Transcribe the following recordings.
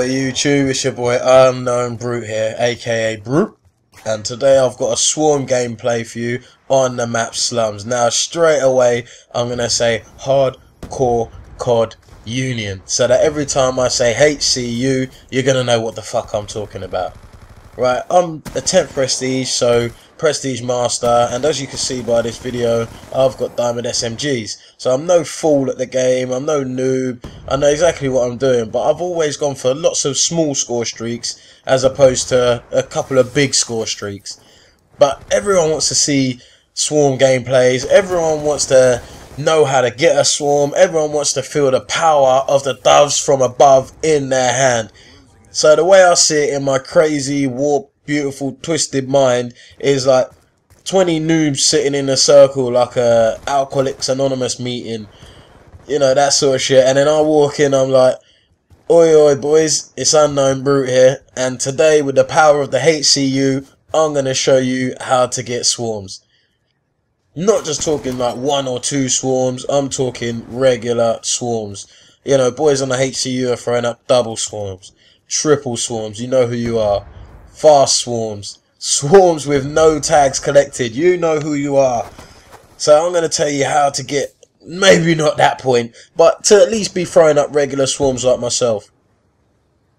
YouTube, it's your boy UnknownBrute here, aka Brute, and today I've got a swarm gameplay for you on the map Slums. Now straight away I'm going to say hardcore COD union, so that every time I say HCU you're going to know what the fuck I'm talking about. Right, I'm a 10th prestige, so prestige master, and as you can see by this video, I've got diamond SMGs. So I'm no fool at the game, I'm no noob, I know exactly what I'm doing, but I've always gone for lots of small score streaks as opposed to a couple of big score streaks. But everyone wants to see swarm gameplays, everyone wants to know how to get a swarm, everyone wants to feel the power of the doves from above in their hand. So the way I see it in my crazy, warped, beautiful, twisted mind is like 20 noobs sitting in a circle like a Alcoholics Anonymous meeting. You know, that sort of shit. And then I walk in, I'm like, oi oi boys, it's UnknownBrute here. And today with the power of the HCU, I'm going to show you how to get swarms. Not just talking like 1 or 2 swarms, I'm talking regular swarms. You know, boys on the HCU are throwing up double swarms, triple swarms, you know who you are. Fast swarms, swarms with no tags collected, you know who you are. So I'm going to tell you how to get, maybe not that point, but to at least be throwing up regular swarms like myself.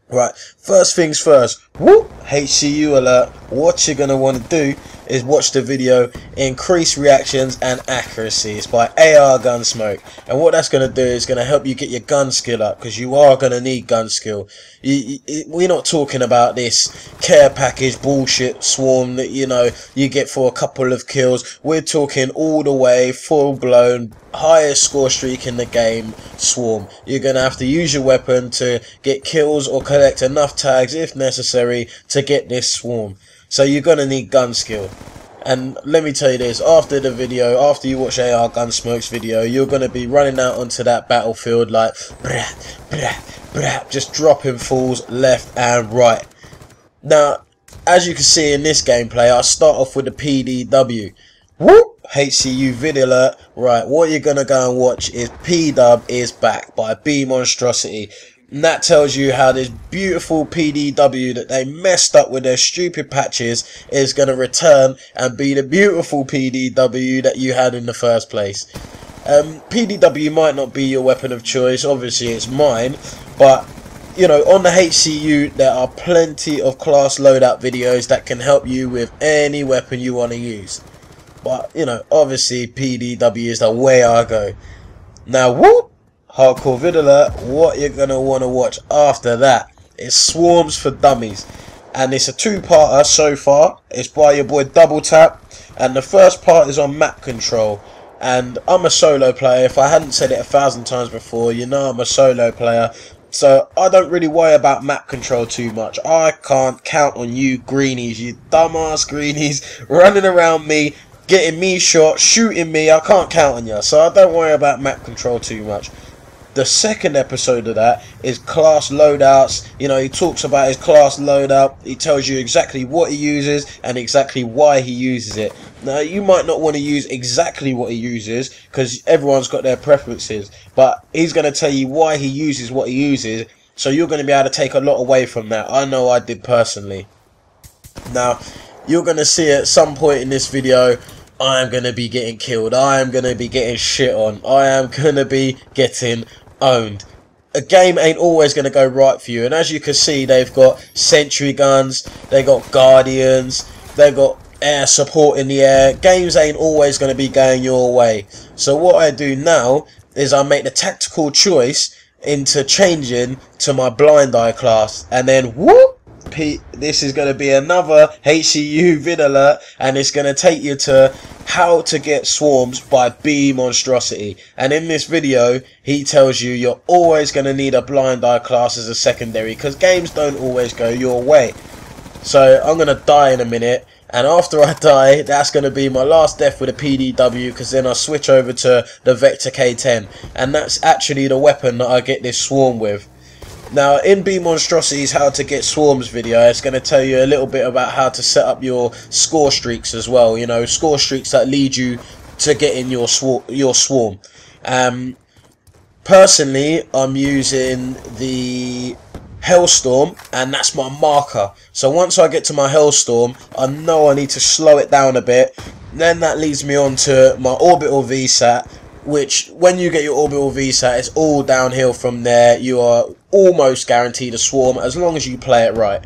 Right, first things first, whoop, HCU alert. What you're going to want to do is watch the video, increase reactions and accuracy. It's by AR Gunsmoke, and what that's going to do is going to help you get your gun skill up, because you are going to need gun skill. We're not talking about this care package bullshit swarm that, you know, you get for a couple of kills. We're talking all the way full blown highest score streak in the game swarm. You're going to have to use your weapon to get kills or collect enough tags if necessary to get this swarm. So you're going to need gun skill. And let me tell you this, after the video, after you watch AR Gunsmoke's video, you're going to be running out onto that battlefield like brah, brah, brah, just dropping fools left and right. Now, as you can see in this gameplay, I start off with the PDW. Whoop! HCU video alert. Right, what you're going to go and watch is P-Dub is back by B Monstrosity. And that tells you how this beautiful PDW that they messed up with their stupid patches is going to return and be the beautiful PDW that you had in the first place. PDW might not be your weapon of choice, obviously it's mine, but you know, on the HCU there are plenty of class loadout videos that can help you with any weapon you want to use. But you know, obviously PDW is the way I go. Now whoop! Hardcore video alert, what you're going to want to watch after that is Swarms for Dummies, and it's a 2-parter so far. It's by your boy Double Tap, and the first part is on map control. And I'm a solo player. If I hadn't said it 1,000 times before, you know I'm a solo player, so I don't really worry about map control too much. I can't count on you greenies, you dumbass greenies, running around me, getting me shot, shooting me. I can't count on you, so I don't worry about map control too much. The second episode of that is class loadouts. You know, he talks about his class loadout. He tells you exactly what he uses and exactly why he uses it. Now, you might not want to use exactly what he uses because everyone's got their preferences. But he's going to tell you why he uses what he uses. So you're going to be able to take a lot away from that. I know I did personally. Now, you're going to see at some point in this video, I am going to be getting killed. I am going to be getting shit on. I am going to be getting owned. A game ain't always going to go right for you. And as you can see, they've got sentry guns. They got guardians. They've got air support in the air. Games ain't always going to be going your way. So what I do now is I make the tactical choice into changing to my blind eye class. And then whoop! This is going to be another HCU vid alert, and it's going to take you to how to get swarms by B Monstrosity. And in this video he tells you you're always going to need a blind eye class as a secondary, because games don't always go your way. So I'm going to die in a minute, and after I die, that's going to be my last death with a PDW, because then I switch over to the Vector K10, and that's actually the weapon that I get this swarm with. Now, in B Monstrosity's How to Get Swarms video, it's going to tell you a little bit about how to set up your score streaks as well. You know, score streaks that lead you to getting your swarm. Personally, I'm using the hellstorm, and that's my marker. So once I get to my hellstorm, I know I need to slow it down a bit. Then that leads me on to my orbital VSAT, which when you get your orbital VSAT, it's all downhill from there. You are almost guaranteed a swarm as long as you play it right.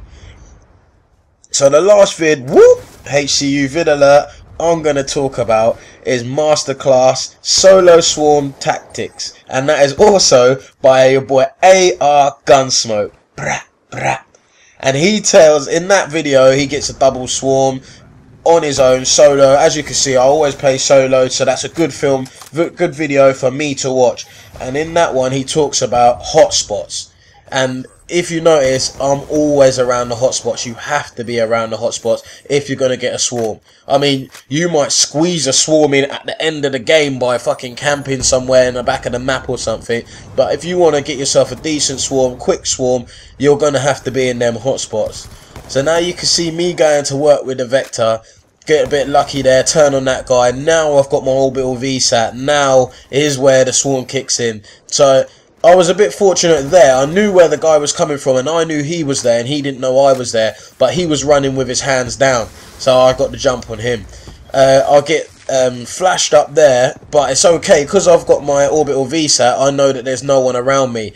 So the last vid, whoop, HCU vid alert, I'm going to talk about is Masterclass Solo Swarm Tactics, and that is also by your boy AR Gunsmoke. Brah, brah. And he tells, in that video, he gets a double swarm on his own solo. As you can see, I always play solo, so that's a good film, good video for me to watch. And in that one, he talks about hotspots. And if you notice, I'm always around the hotspots. You have to be around the hotspots if you're going to get a swarm. I mean, you might squeeze a swarm in at the end of the game by fucking camping somewhere in the back of the map or something. But if you want to get yourself a decent swarm, quick swarm, you're going to have to be in them hotspots. So now you can see me going to work with the Vector. Get a bit lucky there, turn on that guy. Now I've got my orbital VSAT. Now is where the swarm kicks in. So I was a bit fortunate there. I knew where the guy was coming from, and I knew he was there, and he didn't know I was there, but he was running with his hands down, so I got the jump on him. I'll get flashed up there, but it's okay because I've got my orbital VSAT. I know that there's no one around me.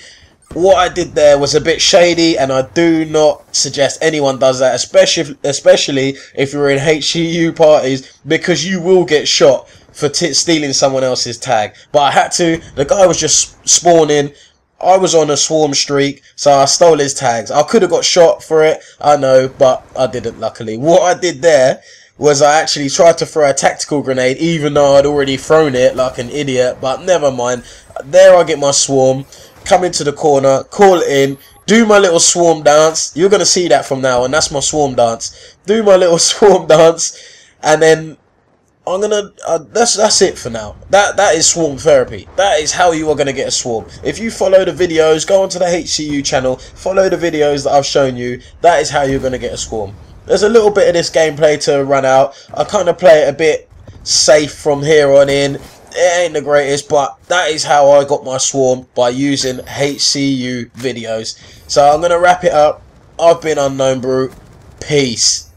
What I did there was a bit shady, and I do not suggest anyone does that, especially if you're in HCU parties, because you will get shot for stealing someone else's tag. But I had to. The guy was just spawning. I was on a swarm streak, so I stole his tags. I could have got shot for it, I know, but I didn't, luckily. What I did there was I actually tried to throw a tactical grenade, even though I'd already thrown it like an idiot, but never mind. There I get my swarm, come into the corner, call it in, do my little swarm dance. You're going to see that from now on. That's my swarm dance. Do my little swarm dance, and then I'm gonna that's it for now. That is swarm therapy. That is how you are gonna get a swarm. If you follow the videos, go onto the HCU channel, follow the videos that I've shown you. That is how you're gonna get a swarm. There's a little bit of this gameplay to run out. I kind of play it a bit safe from here on in. It ain't the greatest, but that is how I got my swarm, by using HCU videos. So I'm gonna wrap it up. I've been UnknownBrute. Peace.